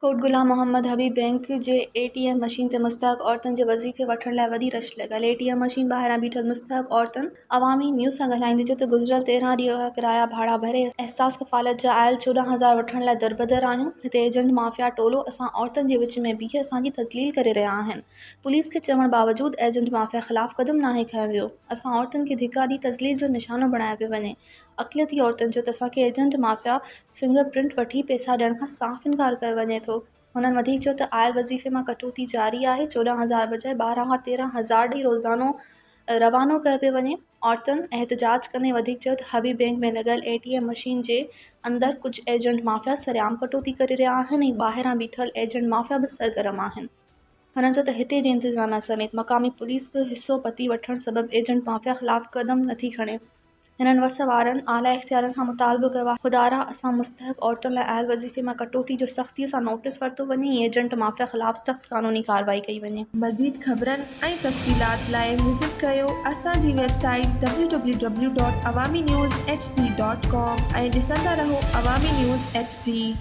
कोट गुलाम Mohammad Habib bank जे ATM machine ते मुस्तहक औरतुनि जे वज़ीफ़े वठण लाइ वॾी रश लॻल। ATM मशीन ॿाहिरां बीठल मुस्तहक औरतुनि अवामी न्यूज़ सां ॻाल्हाईंदे चयो त गुज़िरियल 13 ॾींहं खां किराया भाड़ा भरे एहसास कफ़ालत जा आयल 14,000 वठण लाइ दरबदर आहियूं। हिते एजेंट माफ़िया टोलो असां औरतुनि जे विच में बीहे असांजी तज़लील करे रहिया आहिनि। पुलिस खे चवण बावजूदि एजेंट माफ़िया ख़िलाफ़ क़दम नाहे खंयो वियो। असां औरतुनि खे धिका ॾेई तज़लील जो निशानो बणायो पियो वञे। अक़लियती औरतुनि चयो त असांखे एजेंट माफ़िया फिंगरप्रिंट वठी पैसा ॾियण खां साफ़ इनकार कयो वञे थो। हुननि वधीक चयो त आयल वज़ीफ़े मां कटौती जारी आहे। 14,000 बजाए 12 खां 13,000 ॾेई रोज़ानो रवानो कयो पियो वञे। औरतुनि एहतजाज कंदे वधीक चयो त हबीब बैंक में लॻल ATM मशीन जे अंदरि कुझु एजेंट माफ़िया सरेआम कटौती करे रहिया आहिनि ऐं ॿाहिरां बीठल एजेंट माफ़िया बि सरगर्म आहिनि। हुननि चयो त हिते जे इंतिज़ामिया समेत मक़ामी पुलिस बि हिसो पती वठण सबबि एजेंट माफ़िया ख़िलाफ़ क़दम नथी खणे। हिननि वस वारनि आला इख़्तियारनि खां मुतालबो कयो आहे ख़ुदारा असां मुस्तहक औरतुनि लाइ आयल वज़ीफ़े मां कटौती जो सख़्तीअ सां नोटिस वरितो वञे ऐं एजेंट माफ़िया ख़िलाफ़ सख़्त क़ानूनी कार्रवाई कई वञे। मज़ीद ख़बरनि ऐं तफ़सीलात लाइ विज़िट कयो असांजी वेबसाइट www.awamiNewsHD.com ऐं ॾिसंदा रहो अवामी न्यूज़ HD।